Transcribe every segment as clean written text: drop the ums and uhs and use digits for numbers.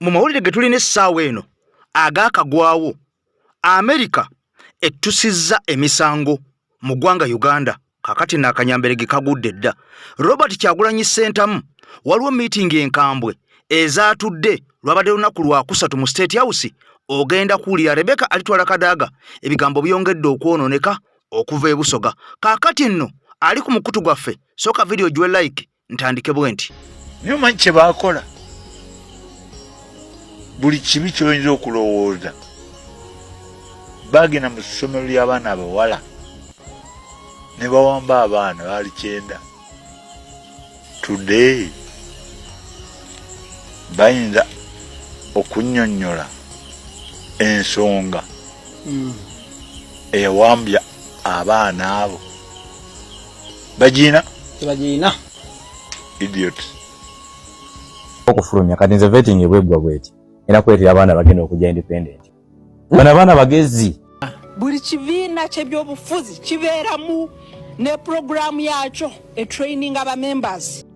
mu mawulire ge tulina essaawa eno agaakagwawo, Amerika ettusizza emisango mu ggwanga Uganda kakati n'akanyambere ge kagudde dda. Robert Kyagulanyi Ssentamu waliwo miitingi enkambwe ezaatudde lwabadde lunaku lwakusatu mu State House. Ogenda kuwulira Rebecca alitwala Kadaga ebigambo byongedde okwonooneka okuva e Busoga. Kaakati nno ali ku mukutu gwaffe, sooka video gwe like ntandike bwe nti niyo manyi kye baakola. Buli kibi kyoyinza okulowooza baagenda mu ssomero ly'abaana abawala ne bawamba abaana baali 9. Today bayinza okunnyonnyola ensonga eyawambya abaana abo. Bagiina idiot okufulumya kati nze vetting ebwegwa bweti era kwetera abaana bagenda okujja independent. Bano abaana bagezi. Buli kibiina ky'ebyobufuzi kibeeramu ne programu yakyo training aba members.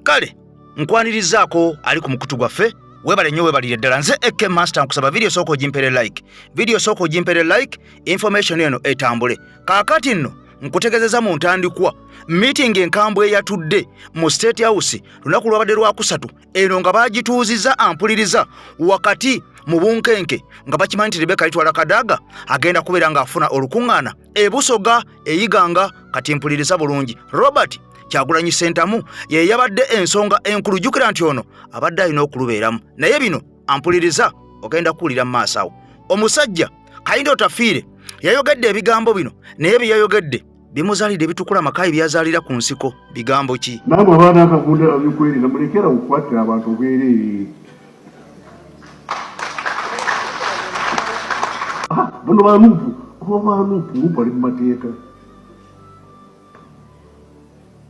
Kale nkwanirizaako ali ku mukutu gwaffe. Webale nnyo webalire ddala. Nze AK Master nkusaba video sooka ogimpere like. Video sooka ogimpere like, information eno etambule. Kaakati nno nkutegezeza mu ntandikwa meeting enkambwe eyatudde mu State House lunaku lwabadde lwakusatu eno nga baagituuzizza ampuliriza wakati mu bunkenke nga bakimanyi nti Rebecca alitwala Kadaga agenda kubeera ng'afuna olukuŋŋaana e Busoga eyiganga. Kati mpuliriza bulungi. Robert Kyagulanyi Ssentamu ye yabadde ensonga enkulu. Jjukira nti ono abadde alina okulubeeramu, naye bino ampuliriza ogenda kuwulira mu maaso awo. Omusajja Kayindo Otafiire yayogedde ebigambo bino, naye bye yayogedde bimuzaalidde bitukula makayi byazaalira ku nsiko. Bigambo ki? Namwe abaana akagunda abikwerinda mulekera okukwatira abantu obwereere. Bano banuupu oba banuupu bali mu mateeka.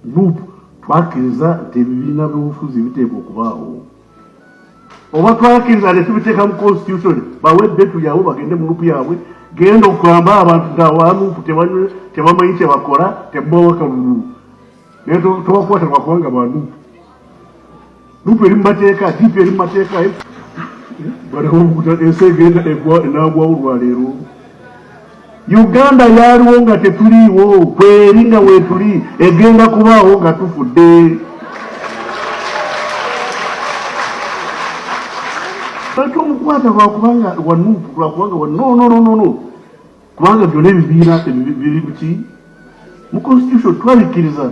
Nuupu twakiriza nti ebibiina by'obufuzi biteekwa okubaawo. Oba twakiriza ne tubiteeka mu constitution bawe betu yaabwe bagende mu nuupu yaabwe. Genda okugamba abantu nti abanuupu tebamanyi kye bakola tebabawa kalulu. Naye tobakwata lwakubanga banuupu. Nuupu eri mu mateeka, diipu eri mu mateeka. Ensi egenda enaagwawo olwaleero. Uganda yaliwo nga tetuliiwo, kweri nga weetuli egenda kubaawo nga tufudde. Lwaki omukwata lwakubanga wanuupu lwakubanga no. Kubanga byonna ebibiina biri buki mu constitution twabikiriza.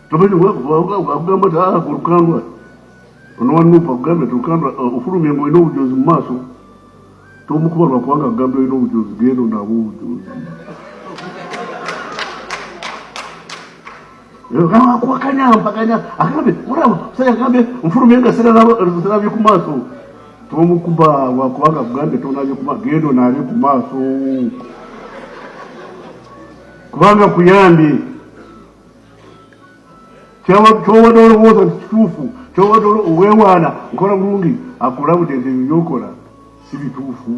Tomanyi wakugamba nti olukandwa ono wanuupu akugambye nti olukandwa ofulumye ng'olina obujozi mu maaso. Tomukuba lwakubanga akugambye olina obujozi genda nabo obujozi. Kwakanya akambe olaba saya akambe mfulumye nga serabye ku maaso. Tomukuba lwakubanga akugambye tonabye ku maaso genda nabye ku maaso. Kubanga kuyambye kyobadde olowooza nti kituufu kyobadde oweewaana nkola bulungi akulabudde nti ebyo byokola si bituufu.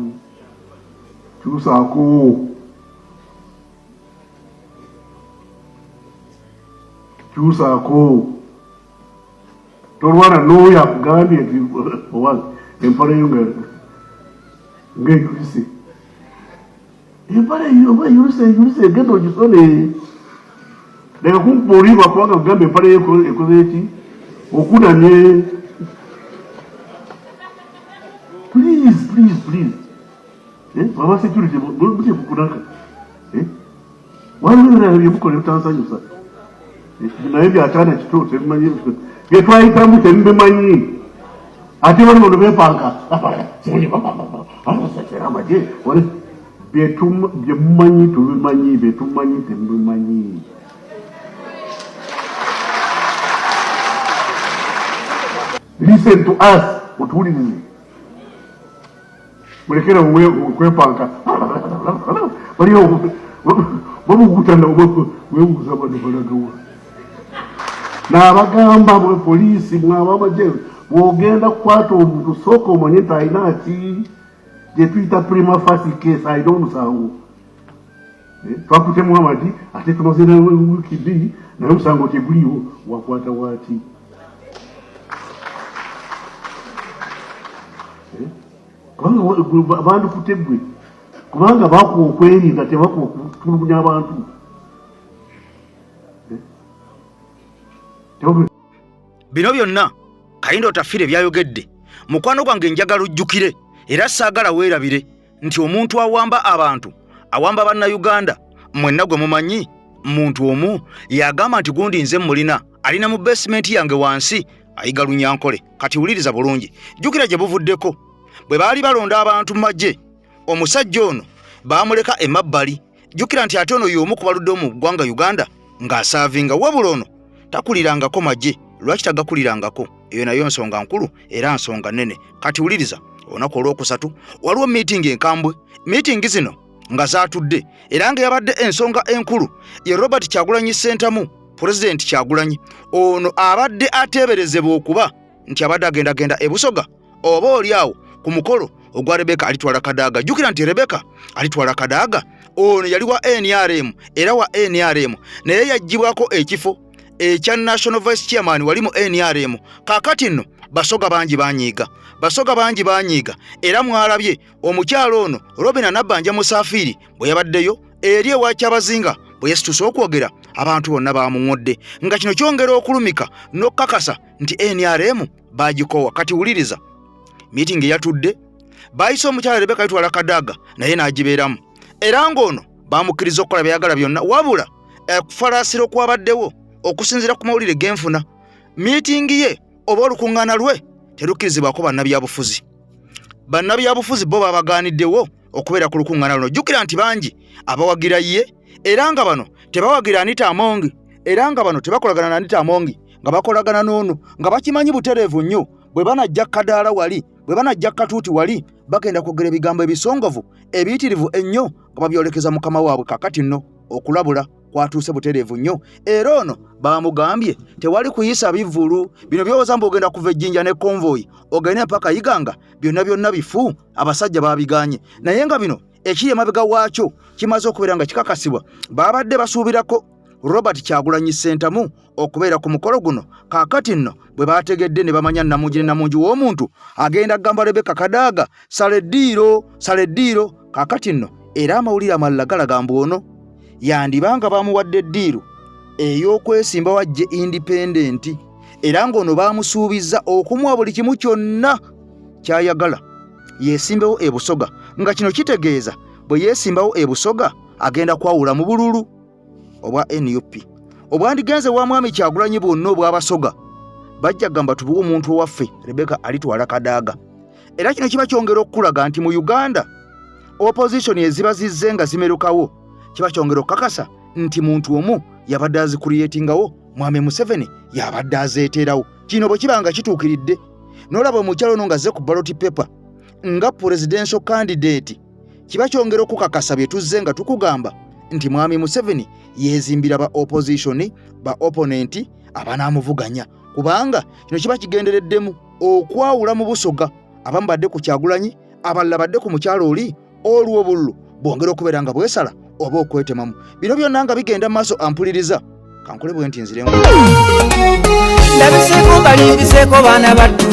Kyusaako tolwana n'oyo akugambye nti empale yo ng'eyulise. Empale oba eyulise egenda ogisone. Leka kumpuulirwa kubanga kugamba empale ekoze eki okunamye. Please. Baba security buli kukunaka. Waliwo ebirala byemukola ebitansanyusa. Naye byataana kito tebimanyi bye twayitamu tebibimanyi. Ate bali bano beepanka amagye bye mumanyi tubimanyi, bye tumanyi temubimanyi. Listen to us, utuwulirize. Mulekera kwepanka baliyo babugutana webuuza bano balagawa. N'abagamba mwe poliisi mwabamagye bw'ogenda kukwata omuntu sooka omanye nti alina ki gye tuyita prima facie case alina omusango. Twakute Muhammad ate tumaze nawe wiiki bbiri naye omusango teguliwo wakwata waaki. kubanga abantu kutegwe kubanga bakuwa okwerinda tebakuwa okutulugunya abantu. Bino byonna Kayindo Otafiire byayogedde. Mukwano gwange njagala ojjukire era saagala weerabire nti omuntu awamba abantu awamba bannayuganda mwenna gwe mumanyi muntu omu yagamba nti gundi nze mulina alina mu basement yange wansi ayiga Lunyankole. Kati wuliriza bulungi, jjukira gye buvuddeko. Bwe baali balonda abantu mu magye omusajja ono baamuleka emabbali. Jjukira nti ate ono y'omu ku baludde mu ggwanga Uganda ng'asaavinga wabula ono takulirangako magye. Lwaki tagakulirangako? Eyo nayo nsonga nkulu era nsonga nnene. Kati wuliriza, olunaku olwokusatu waliwo meeting enkambwe. Meeting zino nga zaatudde era nga yabadde ensonga enkulu ye Robert Kyagulanyi Ssentamu, President Kyagulanyi. Ono abadde ateeberezebwa okuba nti abadde agendagenda e Busoga oba oliawo ku mukolo ogwa Rebecca alitwala Kadaga. Jjukira nti Rebecca alitwala Kadaga ono yali wa NRM era wa NRM naye yaggyibwako ekifo ekya National Vice Chairman wali mu NRM. Kaakati nno Basoga bangi banyiiga era mwalabye omukyalo ono Robina Nabbanja Musafiri bwe yabaddeyo eri ewa Kyabazinga bwe yesitusa okwogera abantu bonna bamuŋŋodde nga kino kyongera okulumika n'okkakasa nti NRM bagikowa. Kati wuliriza, meeting yatudde bayise omukyala Rebecca alitwala Kadaga naye n'agibeeramu era ng'ono bamukkiriza okukola byayagala byonna wabula okufalaasira okwabaddewo okusinziira ku mawulire genfuna. Meeting ye oba olukuŋŋaana lwe terukkirizibwako bannabyabufuzi. Bannabyabufuzi bo babagaaniddewo okubeera ku lukuŋŋaana luno. Jjukira nti bangi abawagira ye era nga bano tebawagira Anita Among era nga bano tebakolagana na Anita Among nga bakolagana n'ono nga bakimanyi butereevu nnyo. Bwe banajja Kadaala wali, bwe banajja Katuuti wali bagenda kwogera ebigambo ebisongovu ebiyitirivu ennyo nga babyolekeza mukama waabwe. Kakati nno okulabula kwatuuse butereevu nnyo era ono bamugambye tewali kuyisa bivulu. Bino byowooza mbu ogenda kuva ejjinja ne konvoyi ogende mpaka Iganga byonna bifu. Abasajja babiganye naye nga bino ekiri emabega waakyo kimaze okubeera nga kikakasibwa. Babadde basuubirako Robert Kyagulanyi Ssentamu okubeera ku mukolo guno. Kaakati nno bwe bategedde ne bamanya Namungi w'omuntu agenda kugamba Rebecca Kadaga saleddiiro. Kaakati nno era amawulire amalala galaga mbu ono yandibanga bamuwadde eddiiro ey'okwesimba wajje independent era ng'ono bamusuubiza okumuwa buli kimu kyonna kyayagala yeesimbewo e Busoga, nga kino kitegeeza bwe yeesimbawo e Busoga agenda kwawula mu bululu obwa NUP. Obwandigenze wa mwami Kyagulanyi bwonna obw'Abasoga bajja gamba tubuwe omuntu owaffe Rebecca alitwala Kadaga. Era kino kiba kyongera okulaga nti mu Uganda opposition eziba zizze nga zimerukawo kiba kyongera okukakasa nti muntu omu yabadde azikuriyetingawo Mwami Museveni yabadde azeeterawo. Kino bwe kibanga kituukiridde n'olaba omukyalo ono nga azze ku ballot paper nga presidential candidate kiba kyongera okukakasa bye tuzze nga tukugamba nti Mwami Museveni yeezimbira ba opposition ba opponent abanaamuvuganya kubanga kino kiba kigendereddemu okwawula mu Busoga. Abamu badde ku Kyagulanyi abalala badde ku mukyalo oli olw'obululu bwongera okubeera nga bwesala oba okwetemamu. Bino byonna nga bigenda mu maaso ampuliriza kankole bwe nti nzire ndabiseko balimbiseko baana battu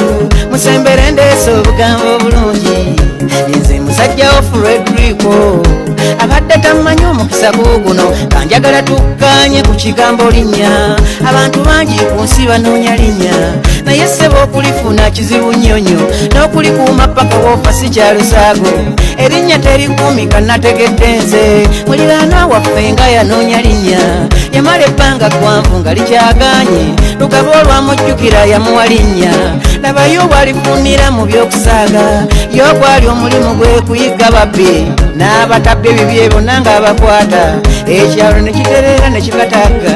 musembere ndeese obugambo obulungi nze musajja wa Frederico abadde tamanyi omukisa guguno kanjagala tukkanye ku kigambo linnya. Abantu bangi ku nsi banoonya linnya naye ssebo okulifuna kizibu nnyonyo n'okulikuuma paka woofa si kyalusaago. Erinnya terikuumika nategedde nze muliraanwa waffe nga yanoonya linnya yamala ebbanga ggwanvu nga likyaganye lugabo olwamujjukira yamuwa linnya. Labayo bwalifunira mu by'okusaaga y'ogwali omulimu gwe kuyiga babbi n'abatabbe bibye bonna ng'abakwata ekyalo ne kiterera ne kibataga.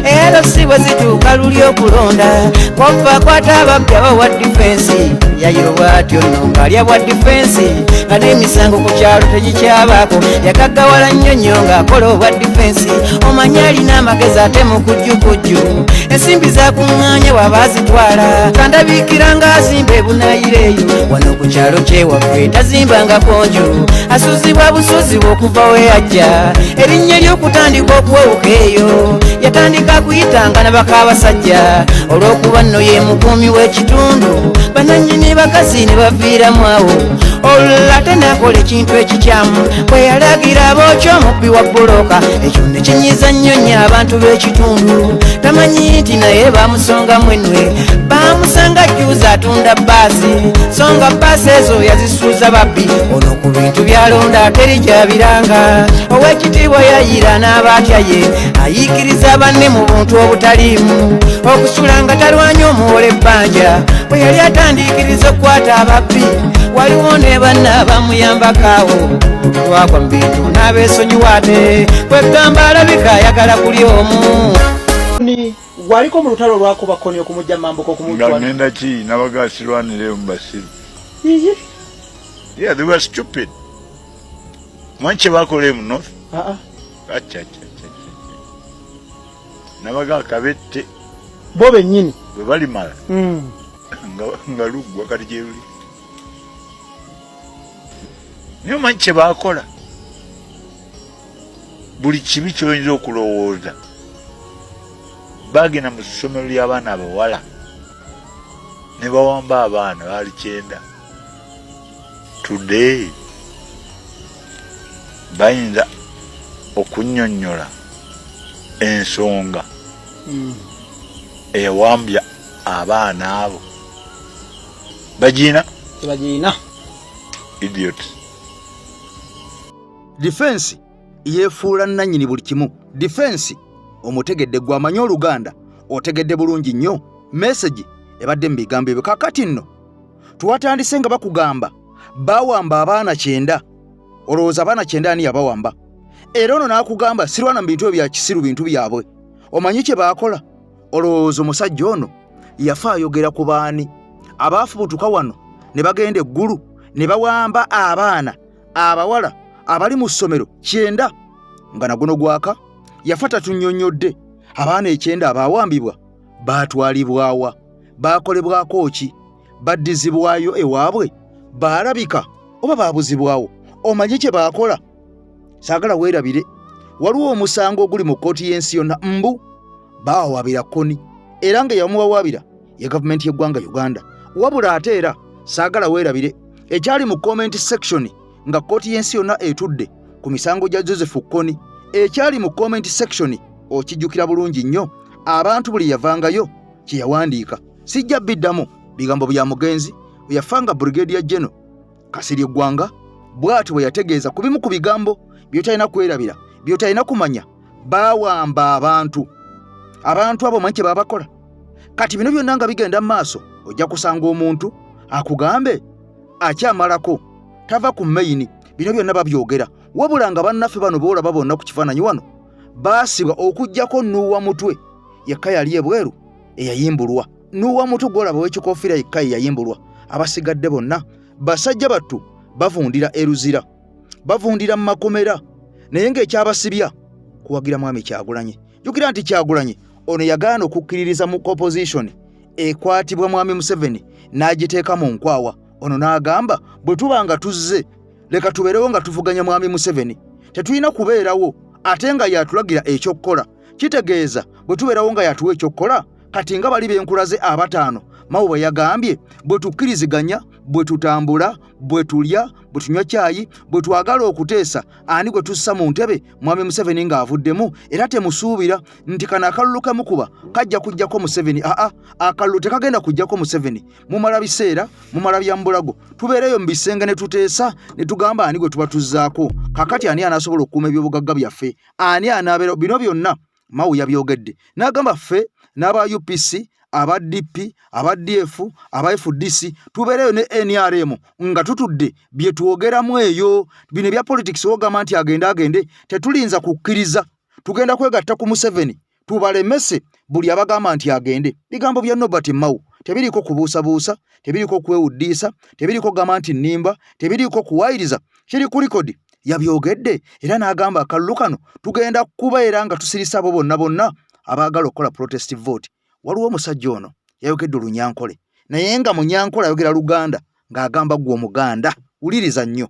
Era si bwe zituuka luli okulonda wava akwata ababbi abawa difensi yayiro bw'atyo nno ng'alya bwa difensi nga n'emisango ku kyalo tegikyabaako yagaggawala nnyonnyo ng'akola obwa difensi. Omanyi alina amagezi ate mu kujjukujju ensimbi zakuŋŋaanye waba azitwala kandabiikira ng'azimba ebunayireeyo wano ku kyalo kyewaffe tazimbangako nju asuzibwa busuzibwa okuva we yajja. Erinnya ly'okutandika okuwewuka eyo yatandika kuyitanga n'abakaabasajja olw'okuba nno ye mukuumi w'ekitundu banannyini bakazi ne baviiramu awo olulate nakola ekintu ekikyamu bwe yalagira bookyo omubbi wa bbulooka ekyo ne kinyiza nnyo nnyo abantu b'ekitundu tamanyi nti naye bamusongamu enwe bamusanga jjuuza atunda baasi songa baasi ezo yazisuuza babbi ono ku bintu byalonda teri gyabiranga ow'ekitiibwa yayira n'abaatya ye ayiikiriza banne mu buntu obutaliimu okusula nga talwanya omuwola ebbanja bwe yali atandiikiriza okukwata ababbi waliwo ne banna bamuyambakaawo lwagwa mu bintu n'abeesonyiwa ate kwegamba alabika ayagala kuli omu waliko mu lutalo lwako bakonye okumujja mambuko nga ngenda ki nabagasirwanire mu basiru. Yeah, they were stupid. Mwanche bakole mu north. Acha. Nabaga kabette. Bo bennyini. Bwe bali mala. Nga lugwa kati gyebuli. Niyo mwanche bakola. Buli kibi kyoyinza okulowooza. Bagenda mu ssomero ly'abaana abawala ne bawamba abaana baali 9. Today bayinza okunnyonnyola ensonga eyawambya abaana abo tebagiina idiot. Defense yeefuula nannyini buli kimu. Defense omutegedde gwe amanyi Oluganda otegedde bulungi nnyo. Message ebadde mu bigambo ebyo. Kakati nno tuwatandise nga bakugamba bawamba abaana 9. Olowooza abaana 9 ani yabawamba? Era ono n'akugamba sirwana mu bintu ebya kisiru bintu byabwe. Omanyi kye baakola? Olowooza omusajja ono yafa ayogera ku baani abaafubutuka wano ne bagenda eggulu ne bawamba abaana abawala abali mu ssomero 9 nga naguno gwaka yafa tatunnyonnyodde. Abaana 9 abaawambibwa baatwalibwawa, baakolebwako ki, baddizibwayo ewaabwe, baalabika oba baabuzibwawo? Omanyi kye baakola? Saagala weerabire. Waliwo omusango oguli mu kkooti y'ensi yonna mbu baawabira Koni era nga yamuwawaabira ye gavumenti y'eggwanga Uganda. Wabula ate era saagala weerabire ekyali mu comment section nga kkooti y'ensi yonna etudde ku misango gya Joseph Koni, ekyali mu comment section okijjukira bulungi nnyo. Abantu buli yavangayo kye yawandiika. Sijja biddamu bigambo bya mugenzi bwe yafanga Brigadier General Kasirye Gwanga bw'atyo bwe yategeeza ku bimu ku bigambo by'otalina kwerabira, by'otalina kumanya. Baawamba abantu abo manyi kye baabakola. Kati bino byonna nga bigenda mu maaso ojja kusanga omuntu akugambe akyamalako tava ku maini. Bino byonna babyogera wabula nga bannaffe bano boolaba bonna ku kifaananyi wano baasibwa okuggyako Nuuwa Mutwe yekka yali ebweru eyayimbulwa. Nuuwa Mutwe gw'olaba w'ekikoofiira yekka yayimbulwa. Abasigadde bonna basajja battu bavundira eruzira, bavundira mu makomera. Naye ng'ekyabasibya kuwagira mwami Kyagulanyi. Jjukira nti Kyagulanyi ono yagaana okukkiririza mu opposition ekwatibwa mwami Museveni n'agiteeka mu nkwawa. Ono n'agamba bwe tuba nga tuzze leka tubeerewo nga tuvuganya mwami Museveni, tetulina kubeerawo ate nga yatulagira ekyokkola. Kitegeeza bwe tubeerawo nga yatuwa ekyokkola kati nga bali benkulaze 5 Mao bwe yagambye bwe tukkiriziganya, bwe tutambula, bwe tulya, bwe tunywa caayi, bwe twagala okuteesa ani gwe tussa mu ntebe mwami Museveni ng'avuddemu era temusuubira nti kana akalulu kamukuba kajja kujjako Museveni. Akalulu tekagenda kujjako Museveni. Mumala biseera, mumala byambulago, tubeereyo mu bisenge ne tuteesa ne tugamba ani gwe tuba tuzzaako. Kakati ani anaasobola okukuuma ebyobugagga byaffe? Ani anaabeera? Bino byonna Mao yabyogedde n'agamba ffe n'aba UPC, aba DP, aba DF, aba FDC tubeereyo ne NRM nga tutudde bye tuwogeramu eyo. Bino bya politics wogamba nti agende tetulinza kukkiriza. Tugenda kwegatta ku Museveni tubalemese buli abagamba nti agende. Bigambo bya Nobert Mao tebiriko kubuusabuusa, tebiriko kwewuddiisa, tebiriko gamba nti nnimba, tebiriko kuwayiriza. Kiri ku likodi yabyogedde era n'agamba akalulu kano tugenda kubeera nga tusirisa abo bonna abaagala okukola protest vote. Waliwo omusajja ono yayogedde Olunyankole naye nga Munyankole ayogera Luganda ng'agamba gwe Omuganda. Wuliriza nnyo.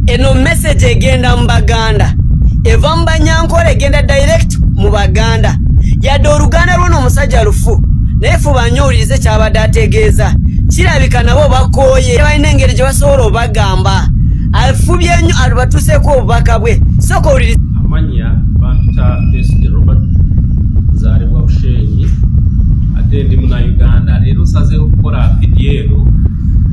Eno message egenda mu Baganda eva mu Banyankole egenda direct mu Baganda yadde Oluganda lwono omusajja lufu naye fuba nnyo owulirize kyabadde ategeeza. Kirabika nabo bakooye balina engeri gye basobola obagamba. Afubye nnyo batuuseeko obubaka bwe. Sooka owulirize. Amanya bampa President Robert Nzaribwa Bushenyi ate ndi muna Uganda. Leero nsazeewo okukola vidiyo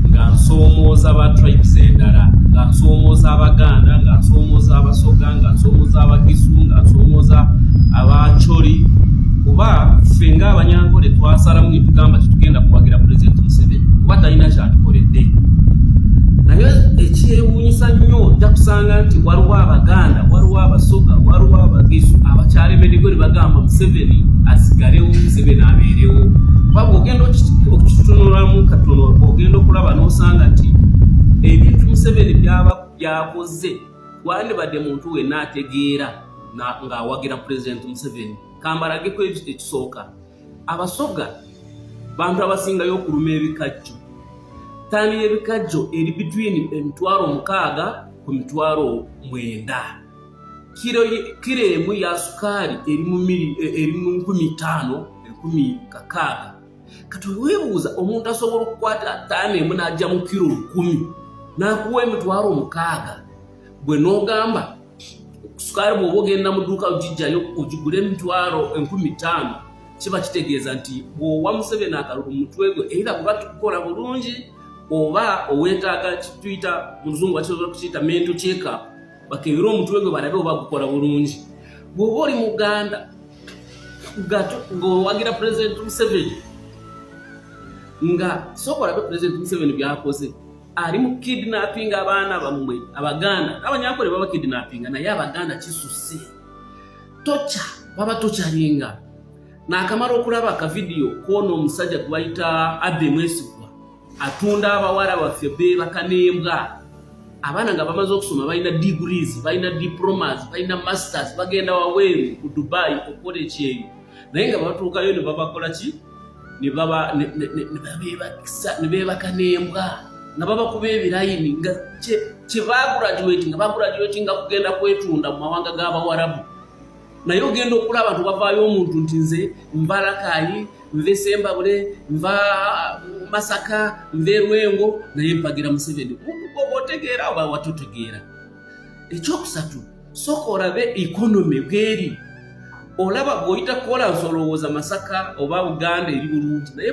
nga nsoomooza aba tribes endala, nga nsoomooza Abaganda, nga nsoomooza Abasoga, nga nsoomooza Abagisu, nga nsoomooza Abacholi. Kuba ffe ng'Abanyankole twasalamu ne tugamba tetugenda kuwagira President Museveni kuba talina kyatukoledde. Naye ekyewuunyisa nnyo ojja kusanga nti waliwo Abaganda, waliwo Abasoga, waliwo Abagisu abakyalemeddeko ne bagamba Museveni asigalewo, Museveni abeerewo. Kuba bw'ogenda okukitunulamu katono ogenda okulaba n'osanga nti ebintu Museveni byakoze wandibadde muntu wenna ategeera ng'awagira President Museveni. Kambalageko ekisooka. Abasoga bantu abasingayo okuluma ebikajjo. Ttaani y'ebikajjo eri between 60,000 ku 9,000. Kiro emu ya sukaali eri mu 5,000, 6,000. Kati weebuuza omuntu asobola okukwata ttaani emu n'ajja mu kiro 10 n'akuwa 6,000 bwe n'ogamba sukaali bw'oba ogenda mu dduuka ogijjayo ogigule 15,000 kiba kitegeeza nti bw'owa Museveni akalulu mutwe gwe era kuba tukukola bulungi oba oweetaaga kituyita mu luzungu bakisobola kukiyita mental check-up bakebera omutwe gwe balabe oba gukola bulungi. Bw'oba oli Muganda ng'owagira President Museveni nga sooka olabe President Museveni byakoze. Ali mu kidnapping abaana bammwe Abaganda Abanyankole baba kidnapping naye Abaganda kisusse tocha baba tochalinga. N'akamala okulaba akavidiyo k'ono omusajja gwe bayita Abbe Mwesigwa atunda abawala baffe beebakanembwa. Abaana nga bamaze okusoma balina degrees, balina diplomas, balina masters, bagenda waweeru ku Dubai okukola ekyeyo naye nga batuukayo ne babakola ki ne beebakanembwa nga babakuba ebirayini nga kye baguraduatinga kugenda kwetunda mu mawanga g'Abawarabu. Naye ogenda okulaba abantu bavaayo omuntu nti nze nva Lakayi, nva Sembabule, nva Masaka, nva Rwengo naye mpagira Museveni. Oba otegeera oba watotegeera. Ekyokusatu sooka olabe economy bweri. Olaba bw'oyita kola nsolowooza Masaka oba Buganda eri bulungi naye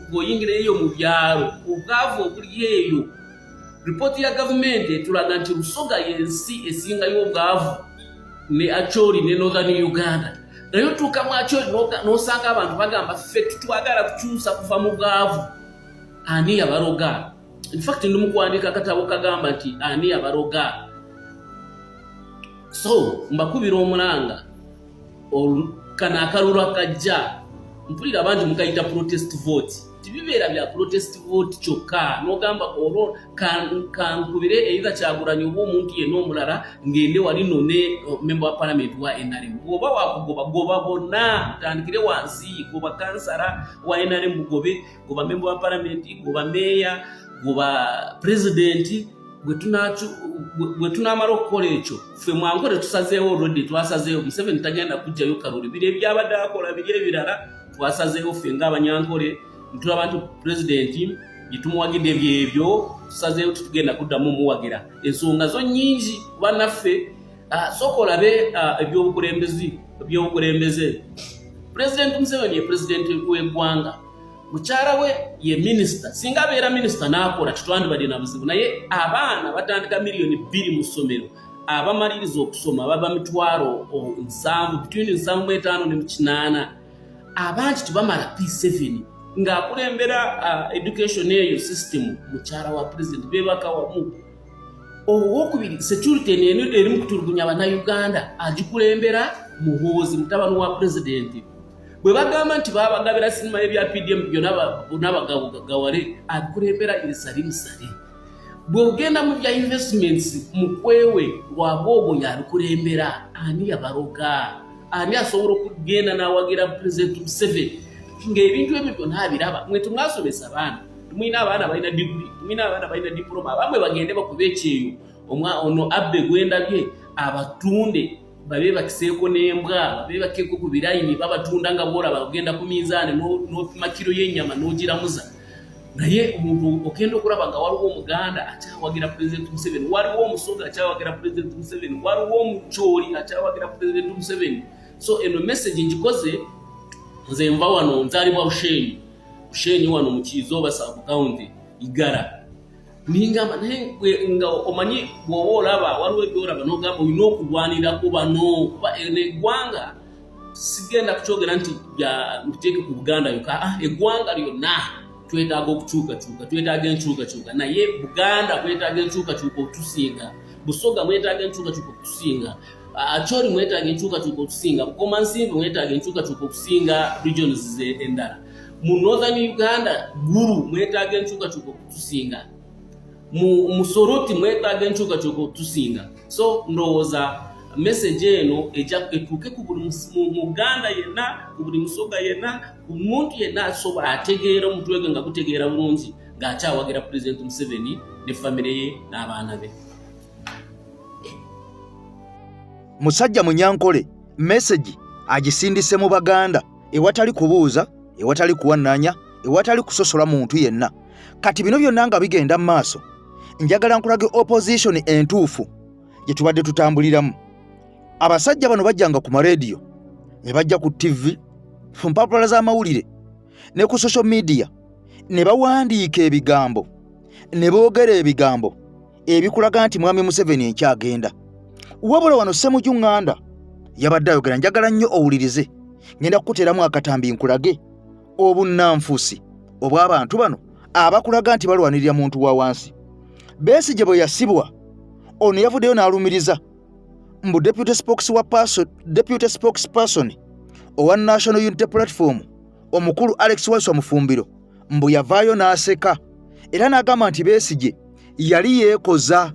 bw'oyingira eyo mu byalo obwavu obuli eyo. Ripooti ya gavumenti etulaga nti Busoga y'ensi esingayo obwavu ne Acholi ne Northern Uganda. Naye otuuka mu Acholi n'osanga abantu bagamba ffe twagala kukyusa kuva mu bwavu. Ani yabaroga? In fact ndi mu kuwandiika akatabo kagamba nti ani yabaroga. So mbakubira omulanga kana akalulu akajja mpulira abangi mukayita protest vote. Tibibeera bya protest vote kyokka n'ogamba olwo kankubire either Kyagulanyi oba omuntu yenna omulala ngende wali none member wa parliament wa NRM. Oba wakugoba bonna tandikire wansi goba kansala wa NRM gobe goba member wa parliament goba meya goba president bwe tunamala okukola ekyo ffe Mwankole tusazeewo already twasazeewo Museveni tagenda kujjayo kalulu bire byabadde akola biri ebirala twasazeewo ffe ng'Abanyankole ntulaba nti President bitumuwagidde ebyebyo tusazeewo tutugenda kuddamu muwagira. Ensonga zo nnyingi kuba naffe sooka olabe ebyobukulembeze. President Museveni ye President w'eggwanga, mukyala we ye minister. Singa abeera minister n'akola tetwandibadde na buzibu naye abaana batandika 2 million mu ssomero abamaliriza okusoma baba 7,000 between 7,500 ne 8,000 abangi tebamala P7 ng'akulembera education eyo system mukyala wa president beebaka wamu. Owokubiri security eri mu kutulugunya Bannayuganda agikulembera Muhoozi mutabani wa president. Bwe bagamba nti babagabira sinema y'ebya PDM byonna bagawale akulembera Salim Saleh. Bw'ogenda mu bya investments mu kwewe Rwagogo yabikulembera ani yabaroga ani asobola okugenda n'awagira President Museveni ng'ebintu ebyo byonna abiraba. Mwe tumwasomesa abaana tumwina abaana balina degree tumwina abaana balina diploma abamwe bagende bakuba ekyeyo ono Abbe Gwendabye abatunde babe bakiseeko n'embwa babe bakeeko ku birayini babatunda nga bora bagenda ku minzaani n'opima kiro y'ennyama n'ogiramuza naye omuntu okenda okulaba nga waliwo omuganda akyawagira President Museveni, waliwo omusoga akyawagira President Museveni, waliwo omukyoli akyawagira President Museveni. So eno message njikoze nze nva wano nzaalibwa Bushenyi wano mu Kizoba Sub County Igara. Ningamba naye nga omanyi bw'oba olaba waliwo ebyolaba n'ogamba olina okulwanirako bano kuba eggwanga sigenda kukyogera nti mbiteeke ku Buganda yokka eggwanga lyonna twetaaga okukyukakyuka, twetaaga enkyukakyuka naye Buganda kwetaaga enkyukakyuka otusinga, Busoga mwetaaga enkyukakyuka okutusinga, Acholi mwetaaga enkyukakyuka okutusinga, Bukoma Nsimbi mwetaaga enkyukakyuka okusinga regions endala, mu Northern Uganda Gulu mwetaaga enkyukakyuka okutusinga, mu Soroti mwetaaga enkyukakyuka okutusinga. So ndowooza message eno etuuke ku buli Muganda yenna, ku buli Musoga yenna, ku muntu yenna asobola ategeera omutwe gwe nga gutegeera bulungi ng'akyawagira President Museveni ne famire ye n'abaana be. Musajja Munyankole message agisindise mu Baganda ewatali kubuuza, ewatali kuwannanya, ewatali kusosola muntu yenna. Kati bino byonna nga bigenda mu maaso, njagala nkulage opposition entuufu gye tubadde tutambuliramu. Abasajja bano bajjanga ku radio, ne bajja ku TV, ku mpapula z'amawulire, ne ku social media, ne bawandiika ebigambo, ne boogera ebigambo ebikulaga nti Mwami Museveni enkyagenda. Wabula wano Ssemujju Nganda yabadde ayogera, njagala nnyo owulirize, ngenda kukuteeramu akatambi nkulage obunnanfuusi obw'abantu bano abakulaga nti balwanirira muntu wa wansi. Besigye bwe yasibwa, ono yavuddeyo n'alumiriza mbu deputy spokesperson owa National Unity Platform omukulu Alex Waiswa Mufumbiro mbu yavaayo n'aseka era n'agamba nti Besigye yali yeekoza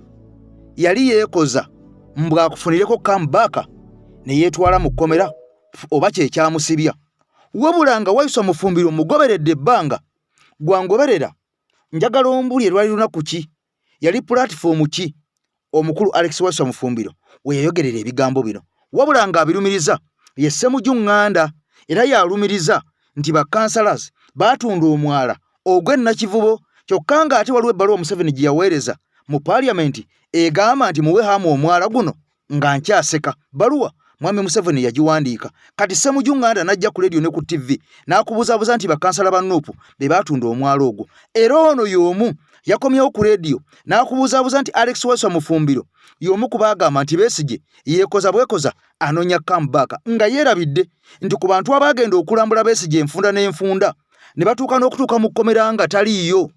mbu akufunireko comeback ne yeetwala mu kkomera oba kye kyamusibya. Wabula nga Waiswa Mufumbiro mugoberedde ebbanga gwangoberera, njagala ombulye lwali lunaku ki, yali platform ki omukulu Alex Waiswa Mufumbiro we yayogerera ebigambo bino. Wabula nga abirumiriza ye Ssemujju Nganda era yalumiriza nti bakansalazi baatunda omwala ogw'ennakivubo, kyokka nga ate waliwo ebbaluwa Museveni gye yaweereza mu parliament egamba nti muwe hamu omwala guno nga nkyaseka. Baluwa Mwami Museveni yagiwandiika. Kati Ssemujju Nganda najja ku radio ne ku TV n'akubuzaabuza nti bakansala ba Nuupu be baatunda omwala ogwo. Era ono y'omu yakomyewo ku radio n'akubuzaabuza nti Alex Waiswa Mufumbiro y'omu ku baagamba nti Besigye yeekoza bwekoza anoonya comeback, nga yeerabidde nti ku bantu abaagenda okulambula Besigye enfunda n'enfunda ne batuuka n'okutuuka mu kkomera nga taliiyo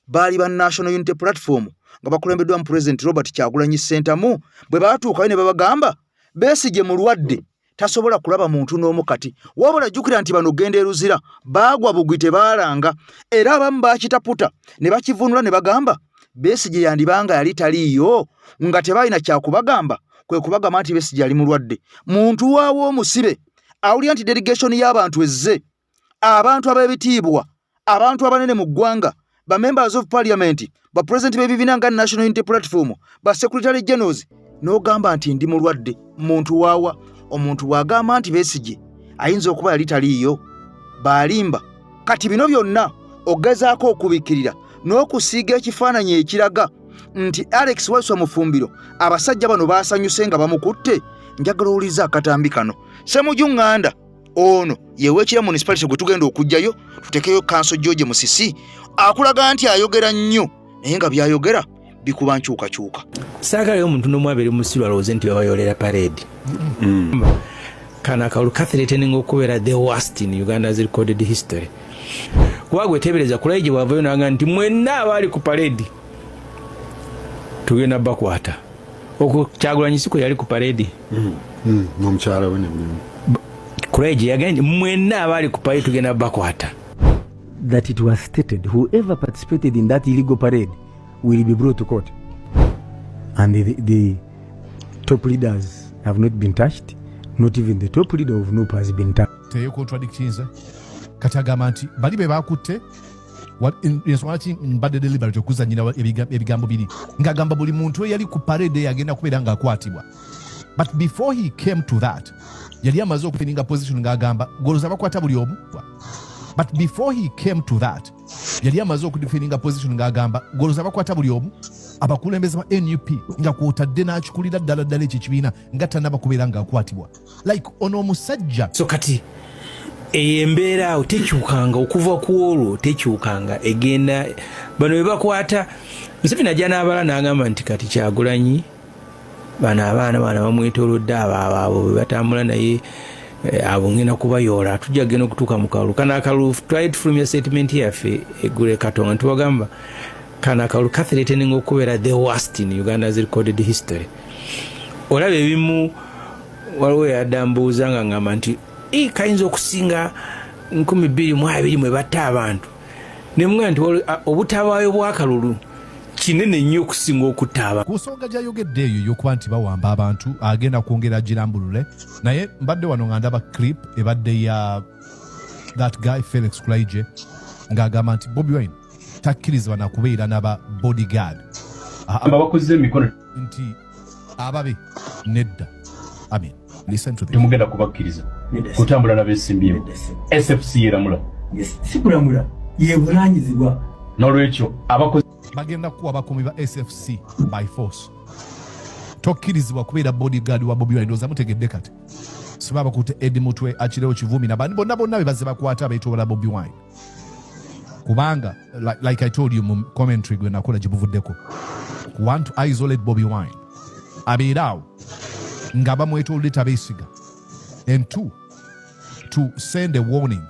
baali ba National Unity Platform nga bakulembeddwa mu President Robert Kyagulanyi Ssentamu. Bwe baatuukayo ne babagamba Besigye mulwadde tasobola kulaba muntu n'omu kati. Wabula jjukira nti bano genda eruzira baagwa bugwi tebaalanga, era abamu baakitaputa ne bakivunula ne bagamba Besigye yandibanga yali taliiyo nga tebaalina kyakubagamba, kwe kubagamba nti Besigye yali mulwadde. Muntu waawo omusibe awulira nti delegation y'abantu ezze, abantu ab'ebitiibwa, abantu abanene mu ggwanga, ba members of parliament, ba president b'ebibiina nga National Unity Platform, ba secretary generals, n'ogamba nti ndi mulwadde. Muntu waawa omuntu wagamba nti Besigye ayinza okuba yali taliiyo, baalimba. Kati bino byonna ogezaako okubikkirira n'okusiiga ekifaananyi ekiraga nti Alex Waiswa Mufumbiro abasajja bano baasanyuse nga bamukutte. Njagala owuliza akatambi kano. Ssemujju Nganda ono yeweekira municipality gwe tugenda okujjayo tutekeyo Council George Musisi akulaga nti ayogera nnyo naye nga byayogera bikuba nkyukakyuka. Saagalayo omuntu n'omu abeere musirwa alowooze nti babayolera parade. Kana akaulu kathreatening okubeera the worst in Uganda's recorded history. Kuba gweteebereza Kulaije bw'avaayo n'agamba nti mwenna abaali ku parade tugenda bakwata. Okwo Kyagulanyi siko yali ku parade. N'omukyala we ne Kulaije yagambye mwenna abaali ku parade tugenda bakwata. That it was stated whoever participated in that illegal parade will be brought to court. And the top leaders have not been touched. Not even the top leader of NUP has been touched. Teyo contradictions. Kati agamba nti bali be bakutte enswaki mbadde deliberate okuzannyira ebigambo biri ng'agamba buli muntu yali ku parade yagenda kubeera ng'akwatibwa. But before he came to that, yali amaze okufininga position ng'agamba goloza bakwata buli omu. But before he came to that, yali amaze okufininga position ng'agamba goloza bakwata buli omu. Abakulembeze ba NUP nga kwotadde n'akikulira ddala ekyo ekibiina nga tannaba kubeera ng'akwatibwa. Like ono omusajja. So kati embeera awo tekyukanga okuva ku olwo tekyukanga egenda bano bwe bakwata Museveni ajja n'abala n'agamba nti kati Kyagulanyi bano abaana bamwetoolodde abo bwe batambula naye abo ngenda kubayoola tujja genda okutuuka mu kalulu kana akalulu tried from your statement yaffe eggule Katonga ntibagamba kana akalulu kathreatening okubeera the worst in Uganda's recorded history. Olaba ebimu waliwo yadambuuza nga ngamba nti kayinza okusinga 2020 mwe batta abantu nemugamba nti obutabaayo bw'akalulu kinene nnyo okusinga okutta abantu. Ku nsonga gy'ayogedde eyo y'okuba nti bawamba abantu agenda kwongera girambulule naye mbadde wano nga ndaba clip ebadde ya that guy Felix Kulaije ng'agamba nti Bobi Wine takkirizibwa na kubeera n'aba bodyguard bakoze emikono nti ababe nedda. Amen. Listen to this. Tumugenda kubakkiriza kutambula n'abeesimbyewo SFC yeramula sikulamula yebulanyizibwa n'olwekyo abakozi bagenda kuwa abakuumi ba SFC by force. Tokkirizibwa kubeera bodyguard wa Bobi Wine. Ndowooza mutegedde kati siba bakutte Eddie Mutwe Akireo Kivumi n'abandi bonna be bazze bakwata abeetoola Bobi Wine kubanga like I told you mu commentary gwe nakola gye buvuddeko want to isolate Bobi Wine abeera awo nga bamwetoolodde tabeesiga, and two, to send a warning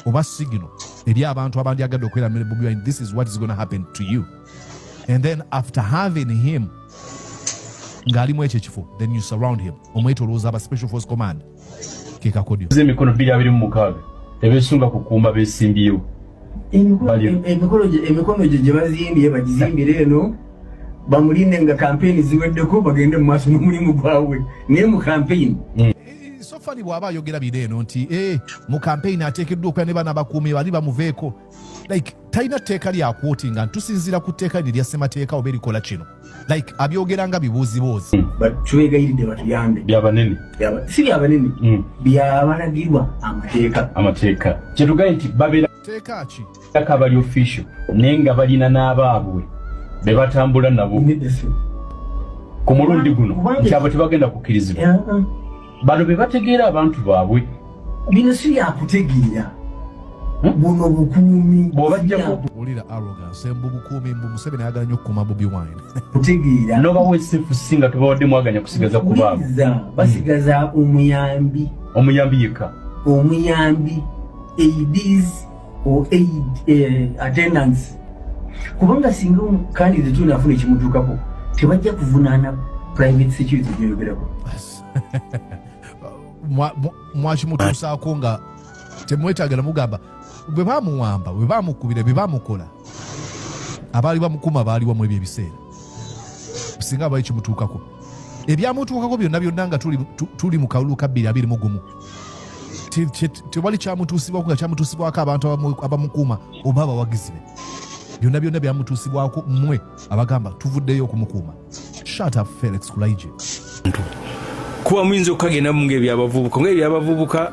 oba signal eri abantu abandyagadde okwera mmere Bobi Wine, this is what is going to happen to you. And then after having him ng'alimu ekyo ekifo, then you surround him omwetoolooza aba Special Force Command kekakodyo emikono 226 tebeesunga kukuuma beesimbyewo emikono gye bazimbye bagizimbire eno bamulinde nga campaign ziweddeko bagende mu maaso n'omulimu gwabwe naye mu campaign so funny bw'aba ayogera bino eno nti mu campaign ateekeddwa okuba ne bana abakuumi bali bamuveeko like talina tteeka lyakwotinga ntusinziira ku tteeka lye lya ssemateeka oba erikola kino like abyogera nga bibuuziboozi twegayiridde batuyambe byabanene si byabanene byabalagirwa amateeka kyetugaye nti babeera teeka ki bali official naye nga balina n'abaabwe be batambula nabo ku mulundi guno nti abo tebagenda kukkirizibwa bano be bategeera abantu baabwe bino si byakutegeera buno bukuumi olira arrogance embu bukuumi mbu Museveni ayagala nnyo okukuuma Bobi Wine kutegeera n'obawa SFC nga tebawadde mwaganya kusigaza ku baabwe basigaza omuyambi yekka omuyambi aids or aid attendance kubanga singa candidate tunafuna ekimutuukako tebajja kuvunaana private security gyoyogerako mwakimutuusaako nga temwetaaga namugamba bwe bamuwamba bwe bamukubira bwe bamukola abaali bamukuma baaliwa mu ebyo ebiseera singa abaali kimutuukako ebyamutuukako byonna nga tuli mu kalulu ka 2021 tewali kyamutuusibwako nga kyamutuusibwako abantu abamukuuma oba abawagizi be byonna byamutuusibwako mmwe abagamba tuvuddeyo okumukuuma. Shut up Felix Kulaije. Kuba muyinza okukagendamu ng'ebyabavubuka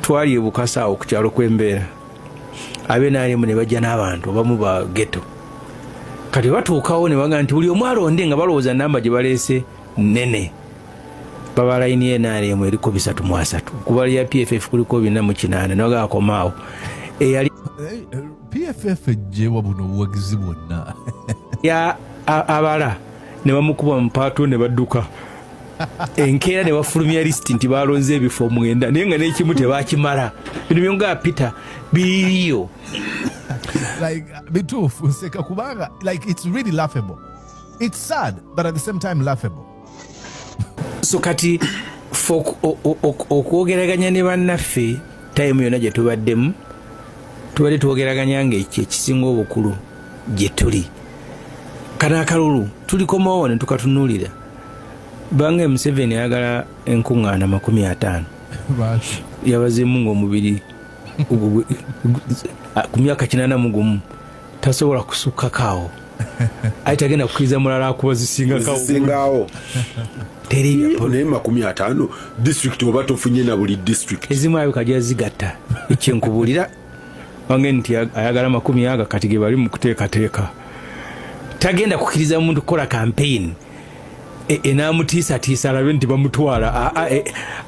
twali e Bukasa ku kyalo kw'embeera abenaalimu ne bajja n'abantu abamu ba ghetto kati batuukawo ne bagamba nti buli omu alonde nga balowooza namba gye baleese nnene baba layini y'enaalimu eriko 330 kuba lya PFF kuliko 408 naga akomaawo eyali PFF ejjewa buno obuwagizi bwonna ya abala ne bamukuba mu paato ne badduka enkeera ne bafulumya lisiti nti balonze ebifo 9 naye nga n'ekimu tebakimala bino byonga Peter biriyo like bituufu nseka kubanga like it's really laughable, it's sad but at the same time laughable. So kati okwogeraganya ne bannaffe time yonna gye tubaddemu tubadde twogeraganya ng'ekyo ekisinga obukulu gye tuli kana akalulu tulikomawo ne tukatunuulira bange Museveni ayagala enkuŋŋaana 50 yabazeemu ng'omubiri ku myaka 81 tasobola kusukkakaawo ate agenda kukkiriza mulala akuba zisingawo teri naye 50 district oba tofunye na buli district ezimu ayo kajja zigatta ekyenkubulira wange nti ayagala 50 kati ge bali mu kuteekateeka tagenda kukkiriza muntu kukola campaign enamutiisatiisa alabe nti bamutwala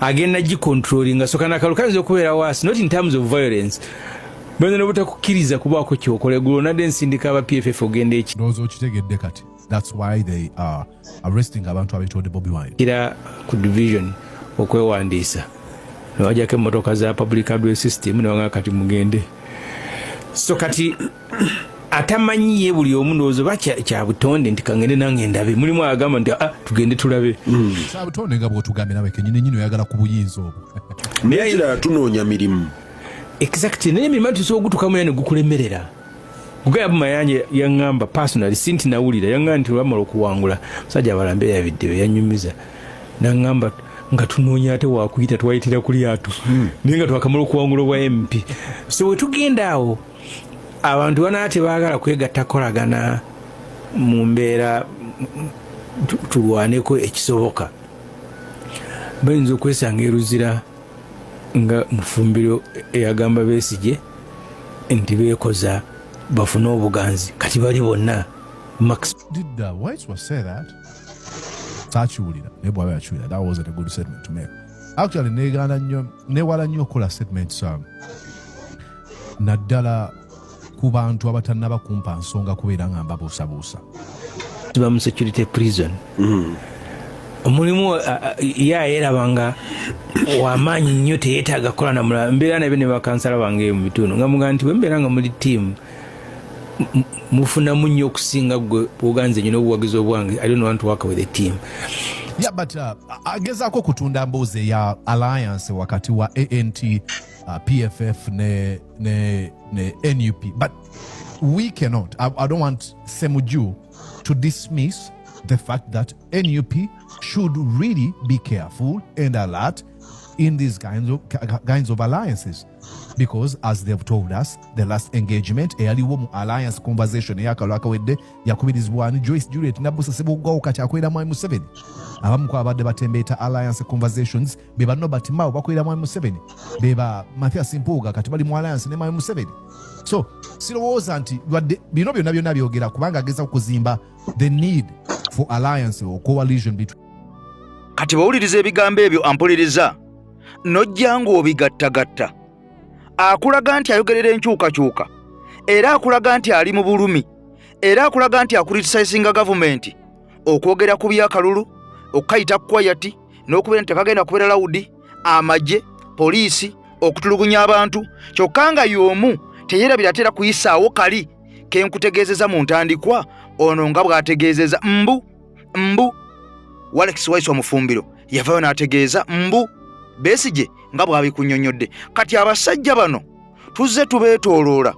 agenda gicontrollinga soka nakalukanza okubeera waasi not in terms of violence bwene nobutakukkiriza kubaako kyokola eggulo nadde ensindika aba PFF ogenda eki ndowooza okitegedde kati that's why they are arresting abantu abeetodde Bobi Wine kira ku division okwewandiisa newajjako emmotoka za public address system newanga kati mugende so kati atamanyiye buli omu ndowooza oba kya butonde nti kangende nange ndabe mulimu agamba nti tugende tulabe kya butonde nga bw'otugambye nawe kenyini oyagala ku buyinza obwo naye kirala tunoonya mirimu exactly naye emirimu tusobola okutuukamu ne gukulemerera Gugaya Mayanje yangamba personally sinti nawulira yangamba nti olwamala okuwangula musajja abalambe yabidde yanyumiza nangamba nga tunoonya ate wakuyita twayitira kuli atu naye nga twakamala okuwangula obwa MP so wetugenda awo abantu banaate baagala kwegatta kolagana mu mbeera tulwaneko ekisoboka bayinza okwesanga eruzira nga mufumbiro eyagamba Besigye nti beekoza bafuna obuganzi kati bali bonna Max did the whites were say that tachiwulira nebo abachiwulira that wasn't a good statement to make actually newala nnyo okola statements naddala ku bantu abatannaba kumpa nsonga kubeera nga mbabuusabuusa tuba mu security prison omulimu yerabanga wamaanyi nnyo teyeetaaga kukola na mulala mbeera nabe ne bakansala bange mu bitundu nga mugaa nti bwembeera nga muli tiimu mufunamu nnyo okusinga gwe bwoganze nyo n'obuwagizi obwange I don't want to work with a team. Yeah, but agezaako kutunda mboozi ya alliance wakati wa ANT, PFF ne NUP. But we cannot, I don't want Semuju to dismiss the fact that NUP should really be careful and alert in these kinds of alliances. Because as they've told us, the last engagement eyaliwo alliance conversation yakalwakawedde yakubirizibwani Joyce Juliet Nabusa Ssebuggwawo kati akolera Mwami Museveni. Abamu kwa abadde batembeeta alliance conversations beba Nobert Mao bakolera Mwami Museveni, beba Mathias Mpuuga kati bali mu alliance ne Mwami Museveni. So sirowooza nti bino byonna byonna byogera kubanga ageza okuzimba the need for alliance or coalition between. Kati bawuliriza ebigambo ebyo ampuliriza nojjanga obigattagatta akulaga nti ayogerera enkyukakyuka era akulaga nti ali mu bulumi era akulaga nti akuritisayizinga gavumenti okwogera ku byakalulu okukayita kwayati n'okubeera nti tekagenda kubeera lawudi amagye poliisi okutulugunya abantu kyokka nga y'omu teyerabira atera kuyisaawo kali kenkutegeezeza mu ntandikwa ono nga bw'ategeezeza mbu Alex Waiso Mufumbiro yavaayo n'ategeeza mbu Besigye nga bw'abikunnyonnyodde. Kati abasajja bano tuzze tubeetooloola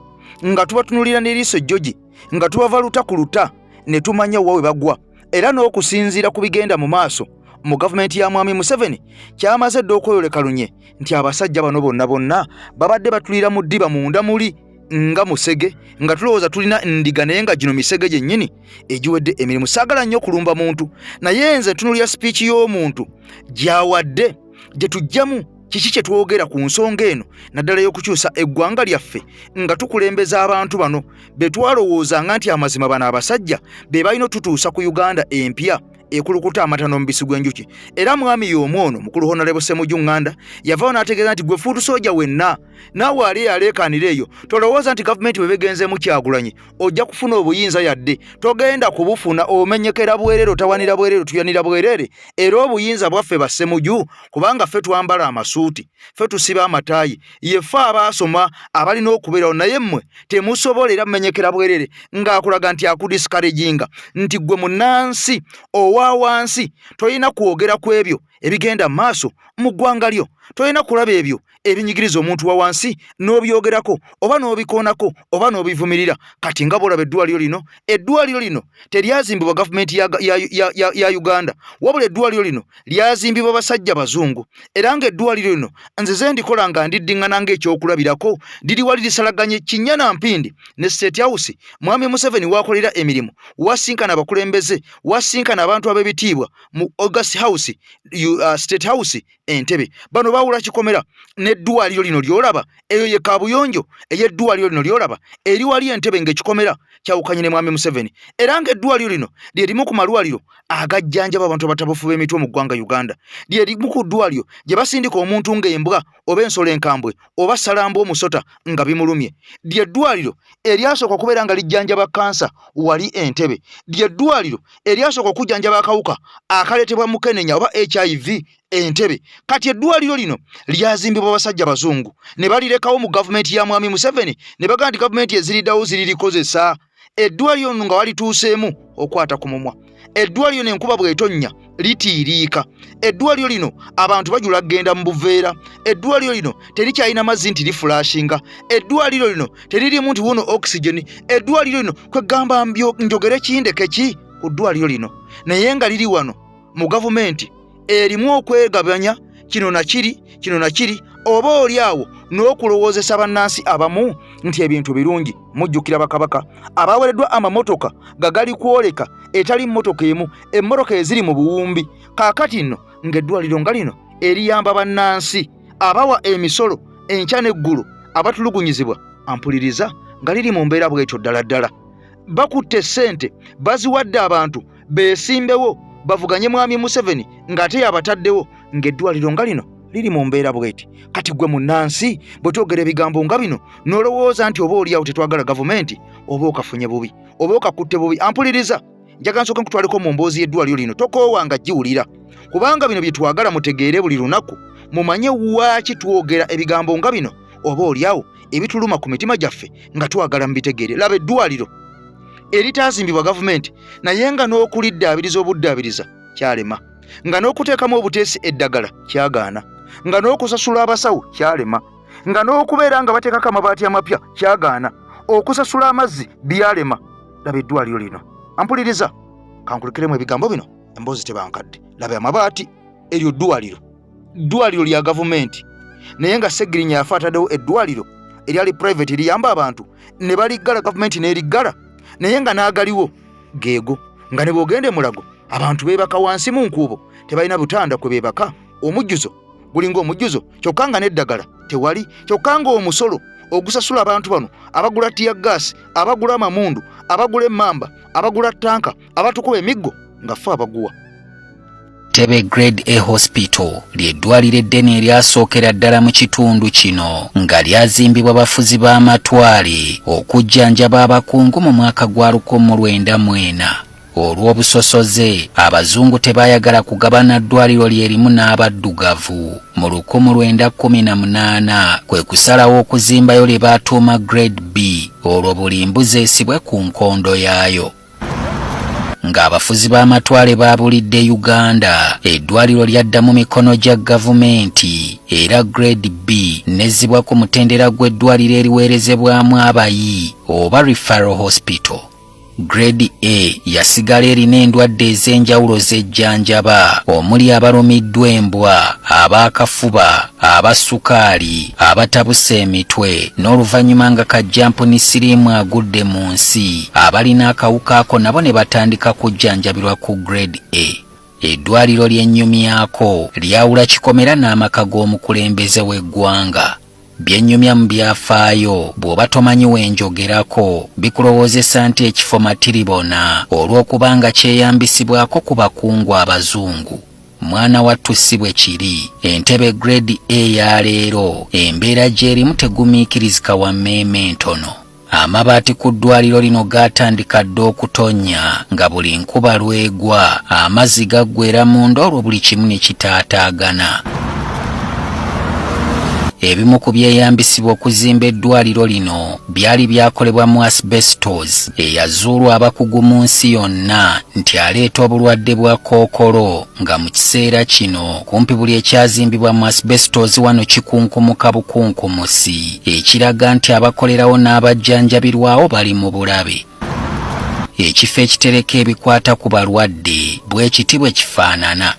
nga tubatunulira n'eriiso jjogi nga tubavaluta ku luta ne tumanya wa we bagwa era n'okusinziira ku bigenda mu maaso mu gavumenti ya Mwami Museveni kyamaze dda okweyoleka lunye nti abasajja bano bonna babadde batulira mu ddiba munda muli nga musege nga tulowooza tulina ndiga naye nga gino misege gyennyini egiwedde emirimu. Saagala nnyo kulumba muntu naye nze tunulira speech y'omuntu gyawadde gye tujjamu kiki kye twogera ku nsonga eno naddala y'okukyusa eggwanga lyaffe nga tukulembeza abantu bano be twalowoozanga nti amazima bano abasajja be balina otutuusa ku Uganda empya ekulukuta amatano mubisi gw'enjuki. Era mwami y'omu ono mukulu Honorable Ssemuju Nganda yavaayo n'ategeeza nti gwe fuutu soja wenna naawe ali aleekaanira eyo tolowooza nti gavumenti bwe begenzeemu Kyagulanyi ojja kufuna obuyinza yadde togenda kubufuna omenyekera bwerere otawanira bwerere tuyanira bwerere era obuyinza bwaffe ba Ssemuju kubanga ffe twambala amasuuti ffe tusiba amataayi yeffe abaasoma abalina okubeerawo naye mmwe temusobolera mumenyekera bwerere ng'akulaga nti akudiscouraginga nti gwe munnansi wa wansi toyina kwogera ku ebyo ebigenda maaso mu ggwanga lyo, toyina kulaba ebyo ebinyigiriza omuntu wa wansi n'obyogerako oba n'obikoonako oba n'obivumirira. Kati nga bw'olaba eddwaliro lino teryazimbibwa gavumenti ya Uganda, wabula eddwaliro lino lyazimbibwa basajja bazungu, era ng'eddwaliro lino nzize ndikola nga ndiddiŋŋana ng'ekyokulabirako liri wali lisalaganye Kinyana Mpindi ne State House. Mwami Museveni wakolera emirimu, wasinkana abakulembeze, wasinkana abantu ab'ebitiibwa mu August House, State House Entebbe. Bano bawula kikomera n'eddwaliro lino lyolaba, eyo ye kaabuyonjo ey'eddwaliro lino lyolaba eri wali Entebbe ng'ekikomera kyawukanye ne Mwami Museveni, era ng'eddwaliro lino lye limu ku malwaliro agajjanjaba abantu abatabufu b'emitwe mu ggwanga Uganda, lye limu ku ddwaliro gye basindika omuntu ng'embwa oba ensolo enkambwe oba salamba omusota nga bimulumye, lye ddwaliro eryasooka okubeera nga lijjanjaba kansa wali Entebbe, lye ddwaliro eryasooka okujjanjaba akawuka akaleetebwa mukenenya oba HIV Entebbe. Kati eddwaliro lino lyazimbibwa basajja bazungu ne balirekawo mu gavumenti ya Mwami Museveni ne bagamba nti gavumenti eziriddawo ziririkozesa. Eddwaliro nga walituuseemu okwata ku mumwa, eddwaliro n'enkuba bw'etonnya litiiriika, eddwaliro lino abantu bajula kgenda mu buveera, eddwaliro lino terikyalina mazzi nti lifulashinga, eddwaliro lino teririmu nti wuno oxygen, eddwaliro lino kwegamba njogere kindeke ki ku ddwaliro lino, naye nga liri wano mu gavumenti erimu okwegabanya kino na kiri oba oli awo n'okulowoozesa bannansi abamu nti ebintu birungi. Mujjukira bakabaka abawereddwa amamotoka gagali kwoleka etali mmotoka emu, emmotoka eziri mu buwumbi. Kaakati nno ng'eddwaliro nga lino eriyamba bannansi abawa emisolo enkya n'eggulu abatulugunyizibwa, ampuliriza nga liri mu mbeera bw'etyo ddala. Bakutte ssente baziwadde abantu beesimbewo bavuganye Mwami Museveni ng'ate yabataddewo, ng'eddwaliro nga lino liri mu mbeera bweti. Kati gwe munnansi bwe twogera ebigambo nga bino n'olowooza nti oba oliawo tetwagala gavumenti oba okafunye bubi oba okakutte bubi, ampuliriza njaga nsooka nkutwaleko mu mboozi y'eddwaliro lino, tokoowanga giwulira, kubanga bino bye twagala mutegeere buli lunaku, mumanye waaki twogera ebigambo nga bino oba oliawo ebituluma ku mitima gyaffe nga twagala mubitegeere. Laba eddwaliro eritazimbibwa gavumenti naye nga n'okuliddaabiriza obuddaabiriza kyalema, nga n'okuteekamu obuteesi eddagala kyagaana, nga n'okusasula abasawo kyalema, nga n'okubeera nga bateekako amabaati amapya kyagaana, okusasula amazzi byalema. Laba eddwaliro lino, ampuliriza kankulekeremu ebigambo bino, emboozi tebankadde. Laba amabaati eryo ddwaliro lya gavumenti, naye nga Ssegirinya yafa ataddewo eddwaliro eryali private liyamba abantu ne baliggala, gavumenti n'eriggala, naye nga n'agaliwo geego, nga ne bw'ogenda e Mulago abantu beebaka wansi mu nkuubo, tebalina butanda kwe beebaka. Omujjuzo gulinga omujjuzo, kyokka nga n'eddagala tewali, kyokka nga omusolo ogusasula abantu bano abagula tiya gaasi, abagula amamundu, abagula emmamba, abagula tanka, abatukuba emiggo nga ffe abaguwa. Entebbe Grade A Hospital ly'eddwaliro eddene eryasookera ddala mu kitundu kino nga lyazimbibwa bafuzi b'amatwale okujjanjaba abakungu mu mwaka gwa 1994. Olw'obusosoze abazungu tebaayagala kugabana ddwaliro lyerimu n'abaddugavu. Mu 1918 kwe kusalawo okuzimbayo lye baatuuma Grade B olwo buli mbuzi esibwe ku nkondo yaayo. Ng'abafuzi b'amatwale baabulidde Uganda, eddwaliro lyadda mu mikono gya gavumenti era Grade B nezzibwa ku mutendera gw'eddwaliro eriweerezebwamu abayi oba Referral Hospital. Grade A yasigala erina endwadde ez'enjawulo z'ejjanjaba omuli abalumiddwa embwa, ab'akafuba, abasukaali, abatabuse emitwe, n'oluvannyuma nga kajjampu ni siriimu agudde mu nsi abalina akawuka ako nabo ne batandika kujjanjabirwa ku Grade A. Eddwaliro ly'ennyumyako lyawula kikomera n'amaka g'omukulembeze w'eggwanga. Byennyumya mu byafaayo bw'oba tomanyi wenjogerako bikulowoozesa nti ekifo matiribona olw'okubanga kyeyambisibwako ku bakungu abazungu. Mwana wattu si bwe kiri. Entebbe Grade A ya leero embeera gy'erimu tegumiikirizika wammeeme ntono. Amabaati ku ddwaliro lino gaatandika dda okutonnya nga buli nkuba lwegwa amazzi gaggweera munda olwo buli kimu ne kitaataagana. ebimu ku byeyambisibwa okuzimba eddwaliro lino byali byakolebwa mu asbestos eyazuulwa abakugu mu nsi yonna nti aleeta obulwadde bwa kookolo nga mu kiseera kino kumpi buli ekyazimbibwa mu asbestos wano kikunkumuka bukunkumusi ekiraga nti abakolerawo n'abajjanjabirwawo bali mu bulabe. Ekifo ekitereka ebikwata ku balwadde bwe kiti bwe kifaanana.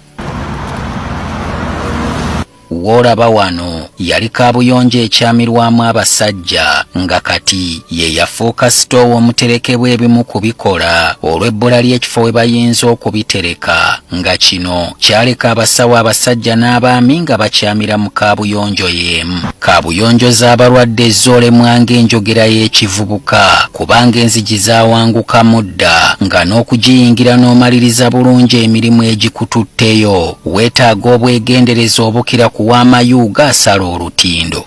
W'olaba wano yali kaabuyonjo ekyamirwamu abasajja nga kati ye yafuuka sitoowa omuterekebwa ebimu ku bikola olw'ebbula ly'ekifo we bayinza okubitereka nga kino kyaleka abasawo abasajja n'abaami nga bakyamira mu kaabuyonjo y'emu. Kaabuyonjo z'abalwadde zoolemwa ng'enjogera y'ekivubuka kubanga enzigi zaawangukamu dda nga n'okugiyingira n'omaliriza bulungi emirimu egikututteyo weetaaga obwegendereza obukira kuw'amayuga asala olutindo.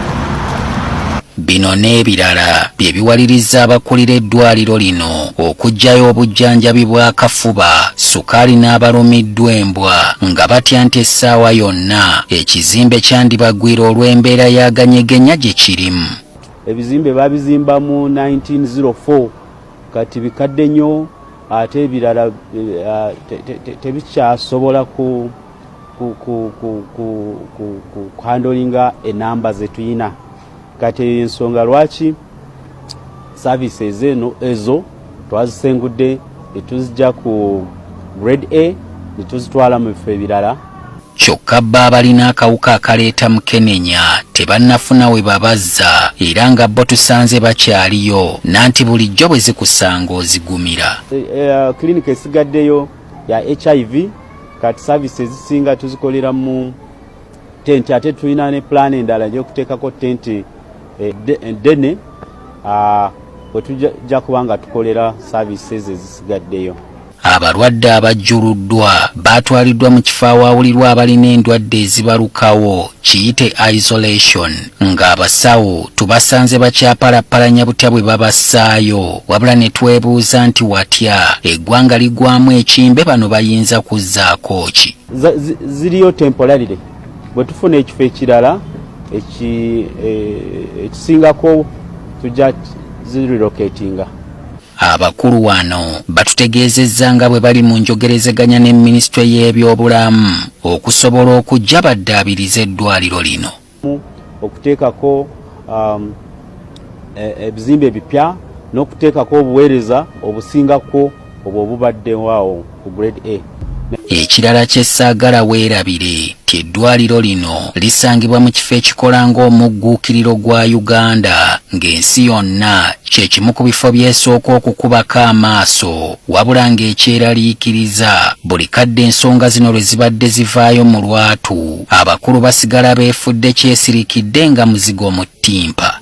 Bino n'ebirala bye biwaliriza abakulira eddwaliro lino okuggyayo obujjanjabi bw'akafuba, sukaali n'abalumiddwa embwa nga batya nti essaawa yonna ekizimbe kyandibagwira olw'embeera y'aganyegenya gye kirimu. Ebizimbe babizimba mu 1904 kati bikadde nnyo ate ebirala tebikyasobola kuhandolinga enamba zetuyina. Kati ensonga lwaki services ezo twazisengudde netuzijja ku grade A netuzitwala mu bifo ebirala. Kyokka bbo abalina akawuka akaleeta mukenenya tebannafuna we babazza era nga bo tusanze bakyaliyo nanti bulijjo bwe zikusanga ozigumira. Klinika esigaddeyo ya HIV kati services zisinga tuzikolera mu tenti ate tulina ne plan endala y'okuteekako tenti dene bwe tujja kubanga tukolera services ezisigaddeyo. Abalwadde abajjuluddwa baatwaliddwa mu kifo awaawulirwa abalina endwadde ezibalukawo kiyite isolation ng'abasawo tubasanze bakyapalapalanya butya bwe babassaayo wabula ne twebuuza nti watya eggwanga ligwamu ekimbe bano bayinza kuzzaako ki. Ziriyo temporarily bwe tufuna ekifo ekirala ekisingako tujja zirelocatinga. Abakulu wano batutegeezezza nga bwe bali mu njogerezeganya ne Minisitule y'ebyobulamu okusobola okujja baddaabiriza eddwaliro lino. Okuteekako ebizimbe ebipya n'okuteekako obuweereza obusingako obwo obubaddewo ku grade A. Ekirala kye ssaagala weerabire ti eddwaliro lino lisangibwa mu kifo ekikola ng'omugguukiriro gwa Uganda ng'ensi yonna kye kimu ku bifo byesooka okukubako amaaso wabula ng'ekyeraliikiriza buli kadde ensonga zino lwe zibadde zivaayo mu lwatu abakulu basigala beefudde kyesirikidde nga muzigo mu ttimpa.